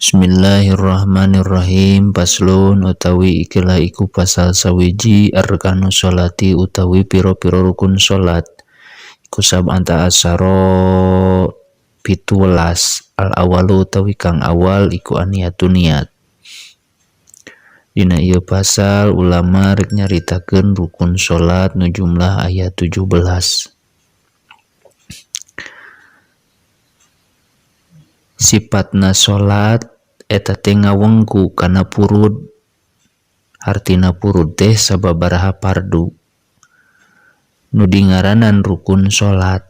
Bismillahirrahmanirrahim. Paslun utawi ikilah iku pasal sawiji arkanu sholati utawi piro-piro rukun sholat iku sab'anta asyara 17. Al awalu utawi kang awal iku aniyatu niat. Dina ieu pasal ulama rek nyaritakeun rukun sholat nu jumlah ayat 17. Sifatna sholat eta teh ngawengku kana purud. Artina purud teh sababaraha pardu nu dingaranan rukun sholat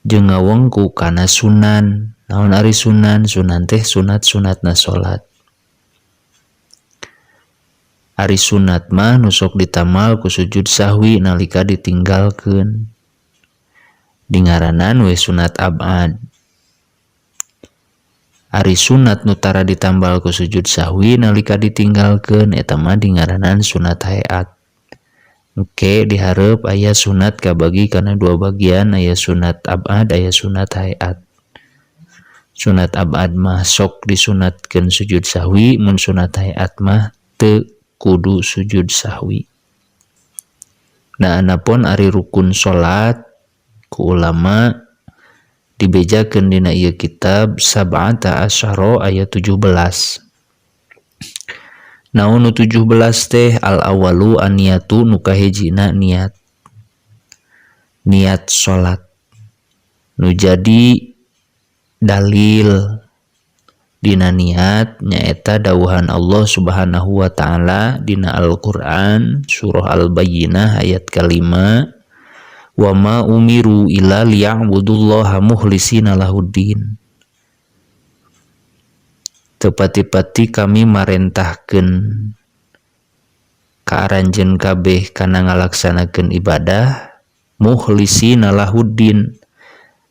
jeung ngawengku kana sunan. Naon ari sunan? Sunan teh sunat-sunatna sholat. Ari sunat mah nu sok ditamal ku sujud sahwi nalika ditinggalkeun, dingaranan we sunat abad. Ari sunat nu tara ditambal ku sujud sahwi nalika ditinggalkeun eta mah dingaranan sunat hayat. Oke, dihareup aya sunat kabagi kana dua bagian, aya sunat abad, aya sunat hayat. Sunat abad mah sok disunatkeun sujud sahwi, mun sunat hayat mah teu kudu sujud sahwi. Nah, anapun ari rukun salat ku ulama dibejakeun dina ieu kitab sab'ata asyara ayat 17. Naon nu 17 teh? Al awalu aniyatu nu kahijina niat. Niat salat. Nu jadi dalil dina niat nyaeta dawuhan Allah Subhanahu wa taala dina Al-Qur'an surah Al-Bayyinah ayat ke-5. Wa ma umiru illa liya'budullaha mukhlisina lahuddin. Tepati-pati kami marentahkeun ka aranjeun kabeh kana ngalaksanakeun ibadah mukhlisina lahuddin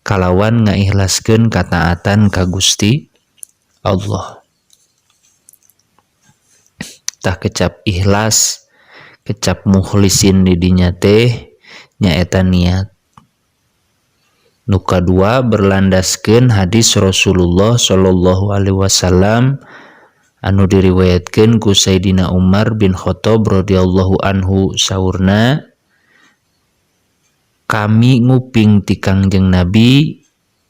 kalawan ngaikhlaskeun kataatan ka Gusti Allah. Tah kecap ikhlas, kecap mukhlisin di dinya teh nyaeta niat. Nu kadua berlandaskeun hadis Rasulullah sallallahu alaihi wasallam anu diriwayatkeun ku Sayyidina Umar bin Khattab radhiyallahu anhu saurna, kami nguping ti Kangjeng Nabi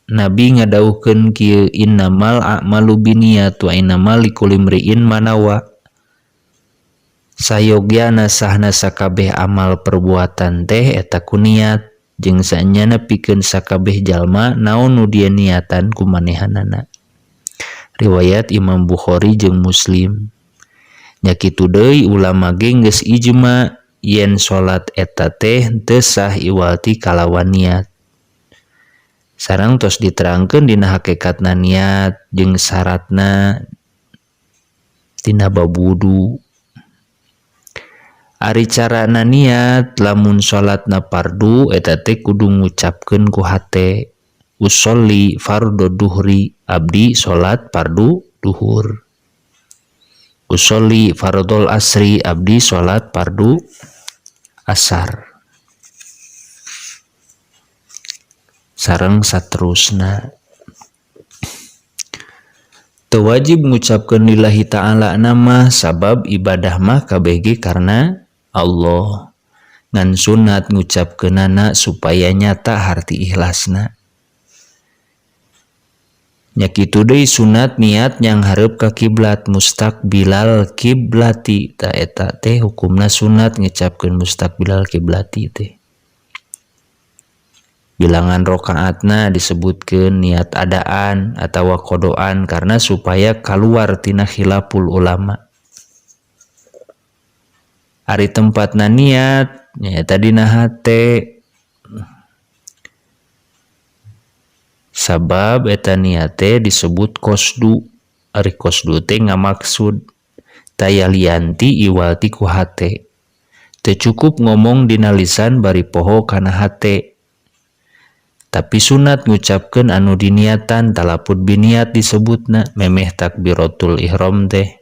ngadawuhkeun kieu innamal a'malu binniyat wa innamal likulli imri'in ma nawa. Sayogyana sahna sakabeh amal perbuatan teh eta ku niat, jeung saenyana pikeun sakabeh jalma naon nu dia niatan ku manehanana. Riwayat Imam Bukhari jeung Muslim. Nya kitu deui ulama ge geus ijma yen salat eta teh teu sah iwalti kalawan niat. Sareng tos diterangkeun dina hakikatna niat jeung syaratna dina bab wudu. Ari carana niat lamun salatna fardu eta teh kudu ngucapkeun ku hate, usolli fardhu duhri, abdi salat fardu duhur. Usolli fardhul asri, abdi salat fardu asar. Sareng saterusna. Teu wajib ngucapkeun lillahi ta'ala nama sabab ibadah mah kabeh ge karna Allah. Ngan sunat ngucapkeunana supaya nyata harti ikhlasna. Nya kitu deui sunat niat yang hareup ka kiblat mustaqbilal kiblati. Ta eta teh hukumna sunat ngucapkeun mustaqbilal kiblati teh. Bilangan rokaatna disebutkeun niat adaan atawa qodoan karena supaya kaluar tina khilaful ulama. Ari tempatna niat nyaeta dina hate. Sabab eta niat teh disebut qasdu. Ari qasdu teh ngamaksud tayalianti iwalti ku hate. Teu cukup ngomong dina lisan bari poho kana hate. Tapi sunat ngucapkeun anu diniatan talaput biniat disebutna memeh takbiratul ihram teh.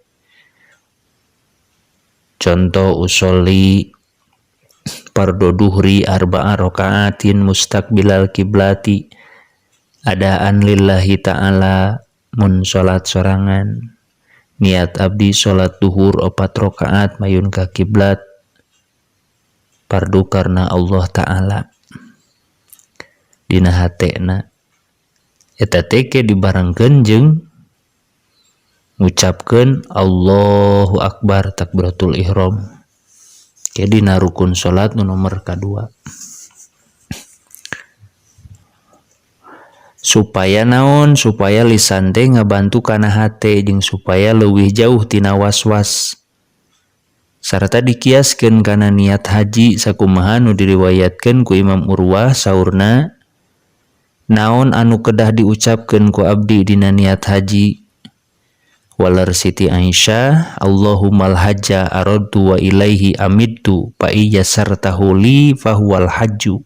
Contoh usolli fardhu duhri arba'a rakaatin mustaqbilal kiblati adaan lillahi ta'ala mun salat sorangan. Niat abdi salat duhur 4 rakaat mayun ka kiblat fardu karena Allah Ta'ala. Dina hatena eta teh ke dibarengkeun jeung ngucapkeun Allahu Akbar takbiratul ihram. Ke dina rukun salat nu nomor kadua. Supaya naon? Supaya lisan teh ngabantu kana hate jeung supaya leuwih jauh tina waswas. Sarta dikiaskeun kana niat haji sakumaha nu diriwayatkeun ku Imam Urwah saurna, naon anu kedah diucapkeun ku abdi dina niat haji? Walar Siti Aisyah, Allahummal hajja aradtu wa ilaihi amidtu fa iyyasartahu li fahuwal hajju.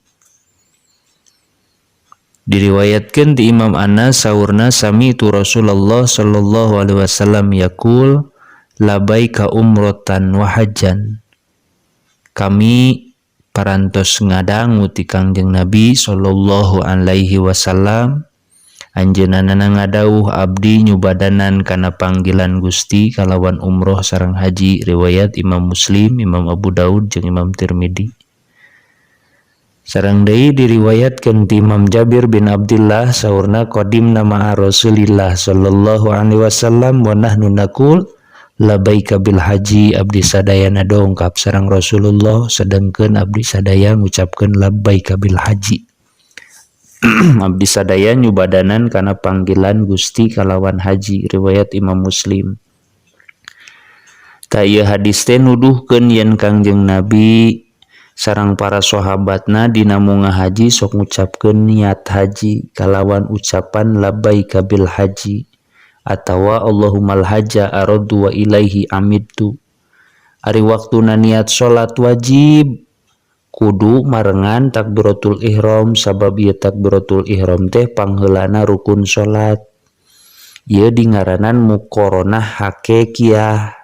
Diriwayatkeun di Imam Anas saurna sami'tu Rasulullah sallallahu alaihi wasallam yaqul labaika umratan wa hajjan. Kami parantos ngadangu ti Kangjeng Nabi sallallahu alaihi wasallam anjeunna ngadauh abdi nyubadanan kana panggilan Gusti kalawan umroh sareng haji. Riwayat Imam Muslim, Imam Abu Daud jeung Imam Tirmidzi. Sareng deui diriwayatkeun ti Imam Jabir bin Abdullah saurna qadimna ma'a Rasulillah sallallahu alaihi wasallam wa nahnu naqul labaika bil haji. Abdi sadayana dongkap sareng Rasulullah sedengkeun abdi sadaya ngucapkeun labaika bil haji. Abdi sadaya nyubadanan kana panggilan Gusti kalawan haji. Riwayat Imam Muslim. Ta ieu hadis teh nuduhkeun yen Kangjeng Nabi sareng para sahabatna dina munggah haji sok ngucapkeun niat haji kalawan ucapan labbaika bil haji atawa Allahummal hajja aradtu wa ilaihi amidtu. Ari waktuna niat salat wajib kudu marengan takbiratul ihram sabab ieu takbiratul ihram teh pangheulana rukun salat. Ieu dingaranan muqaronah hakikiyah.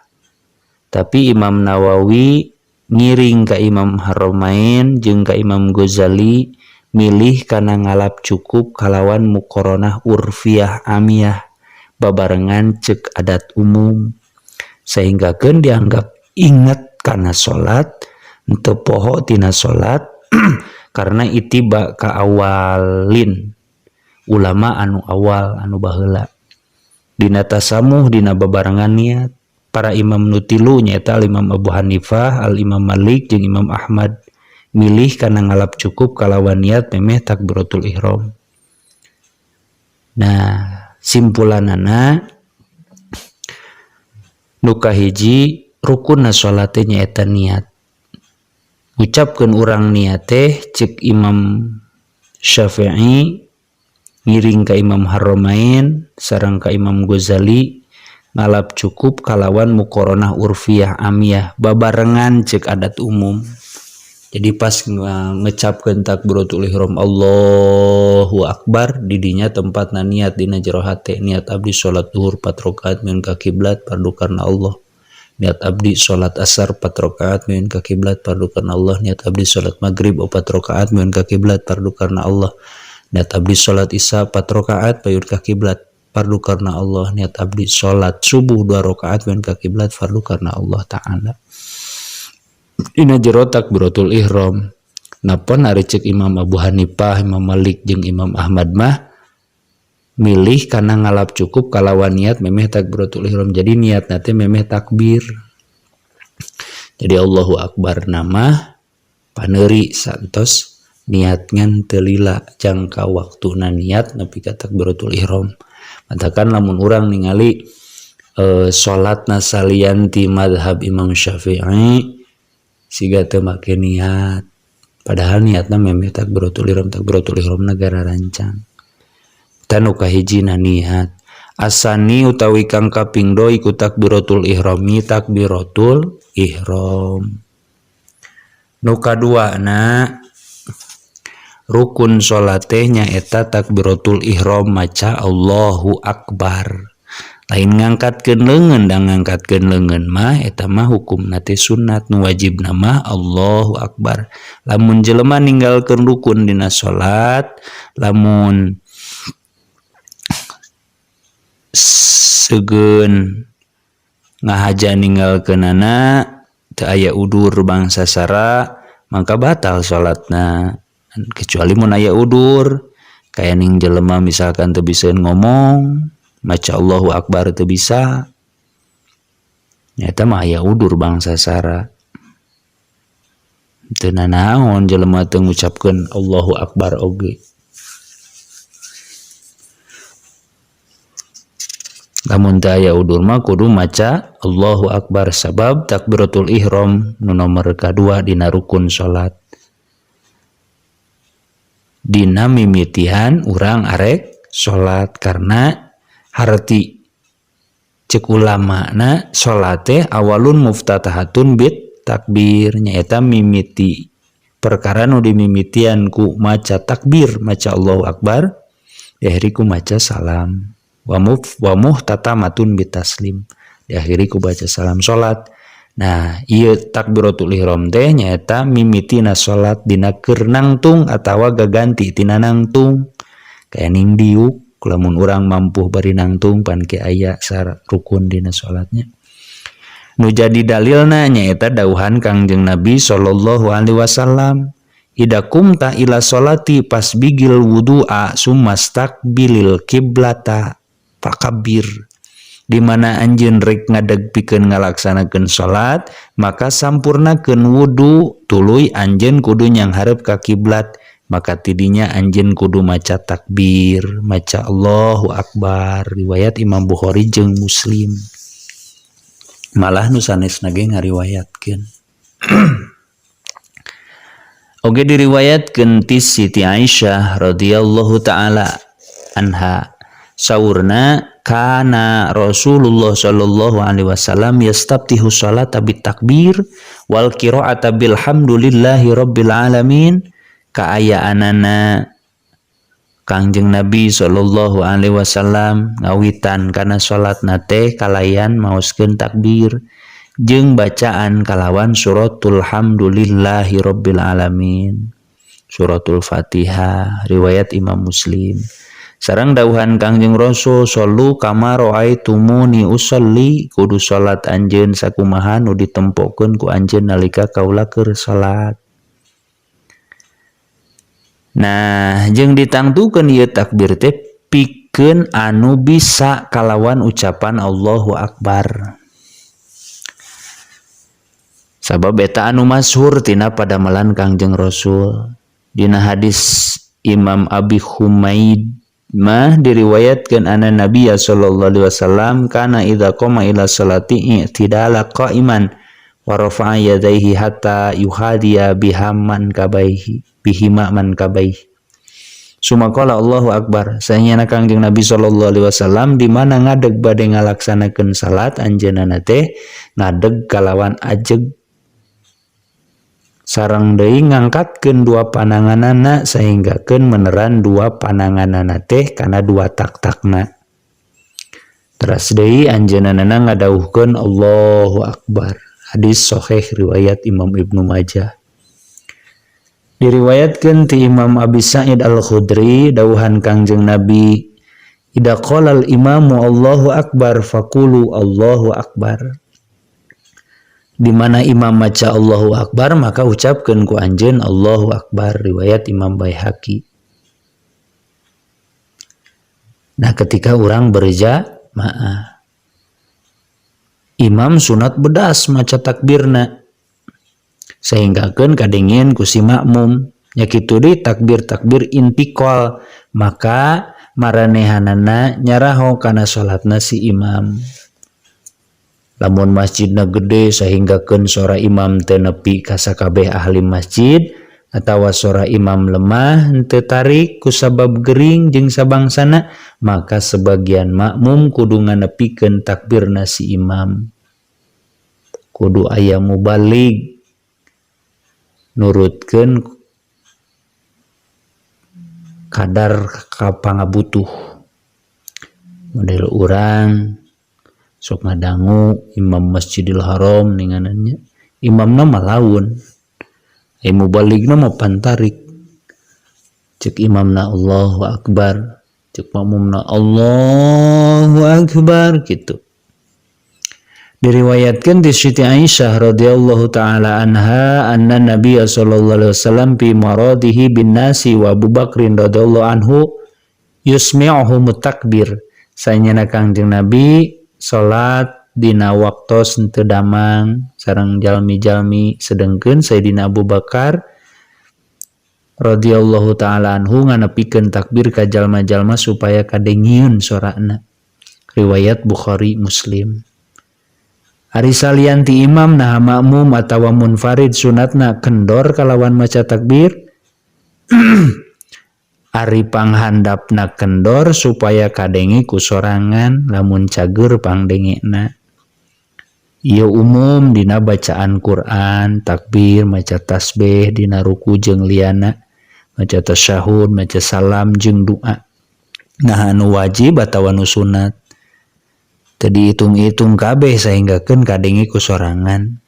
Tapi Imam Nawawi ngiring ka Imam Haramain jeung ka Imam Ghazali milih kana ngalap cukup kalawan muqaronah urfiyah amiyah babarengan ceuk adat umum sehingga keun dianggap inget kana salat henteu poho tina salat karena itiba ka awalin ulama anu awal anu baheula. Dina tasamuh dina babarengan niat para imam nutilu nyaeta Imam Abu Hanifah, Al-Imam Malik jeung Imam Ahmad milih kana ngalap cukup kalawan niat memeh takbiratul ihram. Nah, simpulanana nu kahiji rukunna salat teh nyaeta niat. Ucapkeun urang niat teh ceuk Imam Syafi'i ngiring ka Imam Haramain sareng ka Imam Ghazali ngalap cukup kalawan muqaronah urfiyah amiyah babarengan ceuk adat umum. Jadi pas ngecapkeun takbiratul ihram Allahu Akbar di dinya tempatna niat dina jero hate niat abdi salat zuhur 4 rakaat meun ka kiblat fardu karna Allah. Niat abdi salat asar 4 rakaat meun ka kiblat fardu karna Allah. Niat abdi salat maghrib 4 rakaat meun ka kiblat fardu karna Allah. Niat abdi salat isya 4 rakaat meun ka kiblat fardu karna Allah. Niat abdi salat subuh 2 rakaat meun ka kiblat fardu karna Allah Ta'ala. Dina jero takbiratul ihram napon ari ceuk Imam Abu Hanifah, Imam Malik jeung Imam Ahmad mah milih kana ngalap cukup kalawan niat memeh takbiratul ihram. Jadi niatna teh memeh takbir. Jadi Allahu Akbar nama paneuri santos niat ngan teu lila jangka waktuna niat nepi ka takbiratul ihram. Matakan lamun urang ningali salatna salian ti mazhab Imam Syafi'i siga teu make niat padahal niatna memeh takbiratul ihram negara rancang. Tanu kahijina niat. Asani utawi kang kaping 2 iku takbiratul ihrami takbiratul ihram. Nu kaduana rukun salat teh nyaeta takbiratul ihram maca Allahu Akbar. Lain ngangkatkeun leungeun da ngangkatkeun leungeun mah eta mah hukumna teh sunat, nu wajibna mah Allahu Akbar. Lamun jelema ninggalkeun rukun dina salat, lamun seugeun ngahaja ninggalkeunana teu aya udur bangsa sara maka batal salatna, kecuali mun aya udur kaya ning jelema misalkan teu bisa ngomong maca Allahu Akbar teu bisa nyata mah aya udur bangsa sara teu nanaon jelema teu ngucapkeun Allahu Akbar oge. Lamun teu aya udur mah kudu maca Allahu Akbar sabab takbiratul ihram nu nomor kadua dina rukun salat. Dina mimitihan urang arek salat karena harti cek ulama na salat teh awalun muftatahatun bit takbir nyaeta mimiti perkara nu dimimitian ku maca takbir maca Allahu Akbar diakhiri ku maca salam wa muhtatamatun bitaslim diakhiri ku baca salam salat. Nah ieu takbiratul ihram teh nyaeta mimitina salat dina keur nangtung atawa gaganti tina nangtung kaya ning diuk lamun urang mampu bari nangtung pan ke aya rukun dina salatnya. Nu jadi dalilna nyaeta dauhan Kangjeng Nabi sallallahu alaihi wasallam ida kumta ila salati pasbigil wudu'a sumastakbilil kiblata fakabir, di mana anjeun rek ngadegpikeun ngalaksanakeun salat maka sampurnakeun wudu tuluy anjeun kudu nyanghareup ka kiblat maka tidinya anjeun kudu maca takbir maca Allahu Akbar. Riwayat Imam Bukhari jeung Muslim, malah nu sanesna ge ngariwayatkeun. Oge diriwayatkeun ti Siti Aisyah radhiyallahu taala anha saurna kana Rasulullah sallallahu alaihi wasallam yastabtihu sholata bitakbir wal qiraata bilhamdulillahi rabbil alamin. Kaayaanana Kangjeng Nabi sallallahu alaihi wasallam ngawitan kana salatna teh kalayan maoskeun takbir jeung bacaan kalawan suratul hamdulillahi rabbil alamin, suratul Fatihah. Riwayat Imam Muslim. Sareng dawuhan Kangjeng Rasul sallu kama raaitumuni usolli, kudu salat anjeun sakumaha nu ditempokeun ku anjeun nalika kaula keur salat. Nah jeung ditangtukeun ieu takbir teh pikeun anu bisa kalawan ucapan Allahu Akbar, sabab eta anu masyhur tina padamelan Kangjeng Rasul. Dina hadis Imam Abi Humaid mah diriwayatkeun anna Nabi sallallahu alaihi wasallam kana idza qama ila salati i'tidala qa'iman wa rafa'a yadayhi hatta yuhadiya bihima man kabaihi sumaqala Allahu Akbar. Saenyana Kangjeng Nabi sallallahu alaihi wasallam di mana ngadeg bade ngalaksanakeun salat anjeunna teh ngadeg kalawan ajeg sareng deui ngangkatkeun dua pananganana sehinggakeun meneran dua pananganana teh kana dua tak-takna. Teras deui anjeunna ngadawuhkeun Allahu Akbar. Hadis sahih riwayat Imam Ibnu Majah. Diriwayatkeun ti Imam Abi Sa'id Al-Khudri dawuhan Kangjeng Nabi idza qala al-imamu Allahu Akbar faqulu Allahu Akbar. Di mana imam maca Allahu Akbar maka ucapkeun ku anjeun Allahu Akbar. Riwayat Imam Baihaqi. Nah ketika orang berjamaah imam sunat bedas maca takbirna sehinggakeun kadengieun ku si makmum nya kitu deui takbir intiqal maka maranehanana nyaraho kana salatna si imam. Lamun masjidna gede sehinggakeun sora imam teu nepi ka sakabeh ahli masjid atawa sora imam lemah henteu tarik ku sabab gering jeung sabangsana maka sebagian makmum kudu nganepikeun takbirna si imam. Kudu aya mubalig nurutkeun kadar kapangabutuh. Model urang sok ngadangu imam Masjidil Haram ningananya imamna malaun mubaligna mah pantarik cek imamna Allahu Akbar cek makmumna Allahu Akbar gitu. Diriwayatkan di Siti Aisyah radhiyallahu taala anha anna Nabi sallallahu alaihi wasallam fi maradihi bin nasi wa Abu Bakrin radhiyallahu anhu yusmi'uhum takbir. Saenyana Kangjeng Nabi salat dina waktos henteu damang sareng jalmi-jalmi sedengkeun Sayyidina Abu Bakar radhiyallahu taala anhu nganepikeun takbir ka jalma-jalma supaya kadengieun sorana. Riwayat Bukhari Muslim. Ari salianti imam naha makmum atawa munfarid sunatna kendor kalawan maca takbir. Ari panghandapna kendor supaya kadengi ku sorangan lamun cager pangdengena. Ieu umum dina bacaan Quran, takbir, maca tasbih dina ruku jeung liana, maca tasyahud, maca salam jeung doa. Nah anu wajib atawa nu sunat. Tadi hitung-hitung kabeh sehinggakeun kadengi ku sorangan.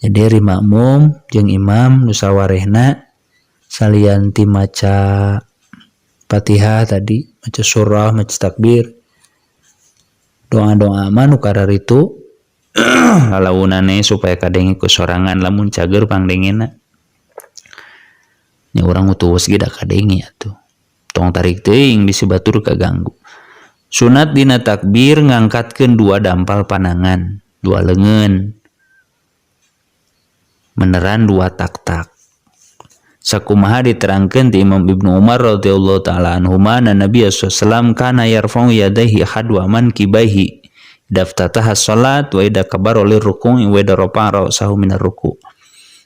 Jadi ari makmum jeung imam nu sawarehna salianti maca Fatihah tadi, maca surah, maca takbir. Doa-doa mah nu kararitu lalaunane supaya kadengi ku sorangan lamun cager pangdengena. Nya urang utuhus ge da kadengi atuh. Tong tarik teuing bisi batur kaganggu. Sunat dina takbir ngangkatkeun dua dampal panangan, dua leungeun. Meneran dua tak-tak. Sakumaha diterangkeun ti Imam Ibnu Umar radhiyallahu taala anhuma Nabi sallallahu alaihi wasallam kana yarfa'u yadayhi hadwa man kibaihi daftataha salat wa idza kabara lirruku' wa idza rafa'a ra'sahu minar ruku'.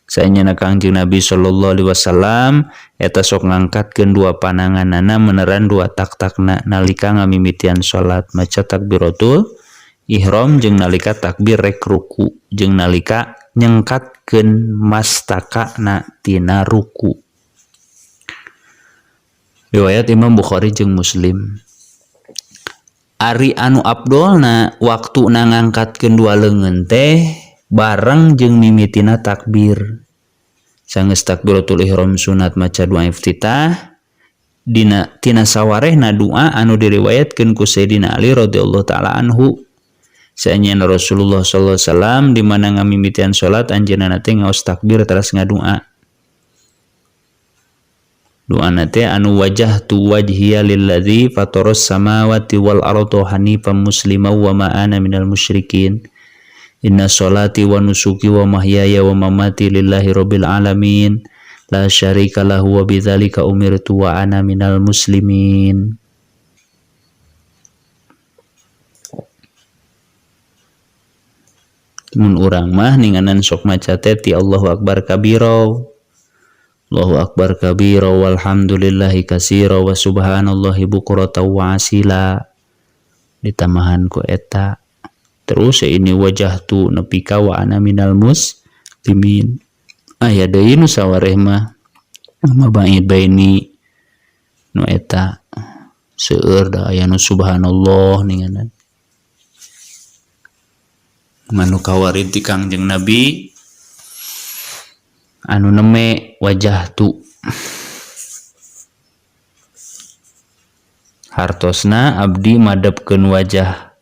Saenyana Kangjeng Nabi sallallahu alaihi wasallam eta sok ngangkatkeun dua pananganna meneran dua tak-takna nalika ngamimitian salat maca takbiratul ihram jeung nalika takbir rek ruku jeung nalika nyengkatkeun mastakana tina ruku. Riwayat Imam Bukhari jeung Muslim. Ari anu abdolna waktuna ngangkatkeun dua leungeun teh bareng jeung mimitina takbir. Sanggeus takbiratul ihram sunat maca doa iftitah dina tina sawarehna doa anu diriwayatkeun ku Sayyidina Ali radhiyallahu taala anhu. Saenyana Rasulullah sallallahu alaihi wasallam di mana ngamimitian salat anjeunna teh ngaos takbir teras ngadoa. Doana teh anu wajhtu wajhiya lilladzi fataras samawati wal arda hanifan musliman wa ma ana minal musyrikin. Inna sholati wa nusuki wa mahyaya wa mamati lillahi rabbil alamin la syarika lahu wa bidzalika umirtu wa ana minal muslimin. Mun urang mah ninganan sok maca teh ti Allahu akbar kabira, Allahu akbar kabira walhamdulillahi katsira wa subhanallahi bukratan wa asila. Ditamahan ku eta. Terus ini wajah tu nepika wa ana minal muslimin. Aya deui nu sawareh mah mabaid baini nu eta seueur da aya nu subhanallah ninganan. Manu kawarid ti Kangjeng Nabi anu neme wajah tu hartosna abdi madepkeun wajah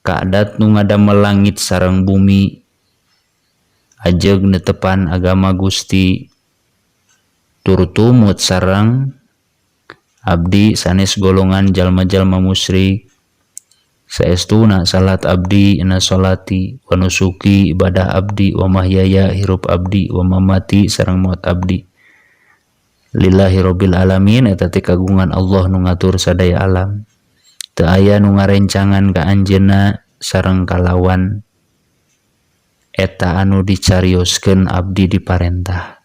kaadat nu ngadamel langit sareng bumi ajeg netepan agama Gusti tur tumut sareng abdi sanes golongan jalma-jalma musyrik saestuna salat abdi na salati wa nusuki ibadah abdi wa mahyaya hirup abdi wa mamati sareng maut abdi lillahi rabbil alamin eta teh kagungan Allah nu ngatur sadaya alam. Teu aya nu ngarencangan ka anjeunna sareng kalawan eta anu dicarioskeun abdi diparentah.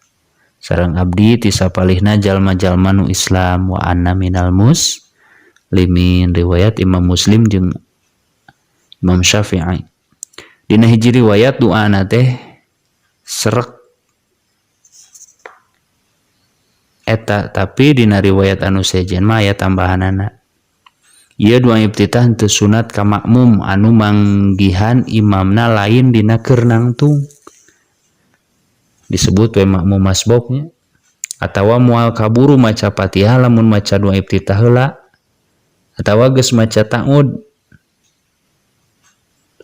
Sareng abdi ti sapalihna jalma-jalma nu Islam wa anna minal muslimin. Riwayat Imam Muslim jeung Imam Syafi'i. Dina hiji riwayat doana teh srek eta tapi dina riwayat anu sejen mah aya tambahanana. Ieu doa iftitah teu sunat ka makmum anu manggihan imamna lain dina keur nangtung. Disebut we makmum masboknya atawa moal kaburu maca Fatihah lamun maca doa iftitah heula atawa geus maca ta'ud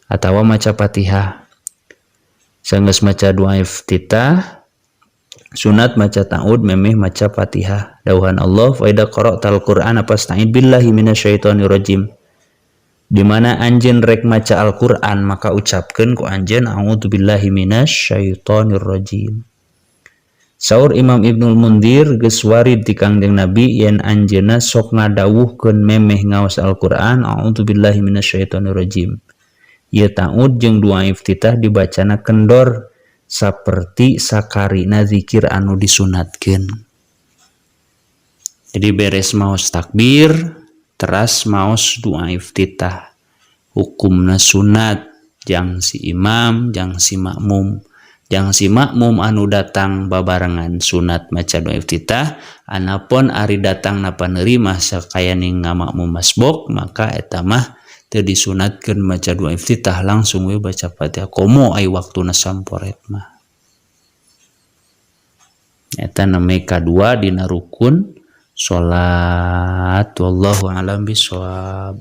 atawa maca Fatihah. Sanggeus maca doa iftitah sunat maca ta'ud memeh maca Fatihah. Dawuhan Allah, fa idza qara'tal Qur'ana fasta'id billahi minasyaitonir rajim. Di mana anjeun rek maca Al-Qur'an maka ucapkeun ku anjeun a'udzubillahi minasyaitonir rajim. Saur Imam Ibnul Mundir geus warid ti Kangjeng Nabi yen anjeunna sok ngadawuhkeun memeh ngaos Al-Qur'an a'udzubillahi minasyaitonir rajim. Ieu ta'ud jeung doa iftitah dibacana kendor saperti sakarina zikir anu disunatkeun. Jadi beres maos takbir teras maos doa iftitah. Hukumna sunat, jang si imam, jang si makmum. Jang si makmum anu datang babarengan sunat maca doa iftitah, anapun ari datang na paneuri mah sakayani ngamakmum masbok, maka eta mah teu disunatkeun maca doa iftitah, langsung we baca Fatihah komo ai waktuna samporet mah. Eta name kadua dina rukun salat. Wallahu a'lam bishawab.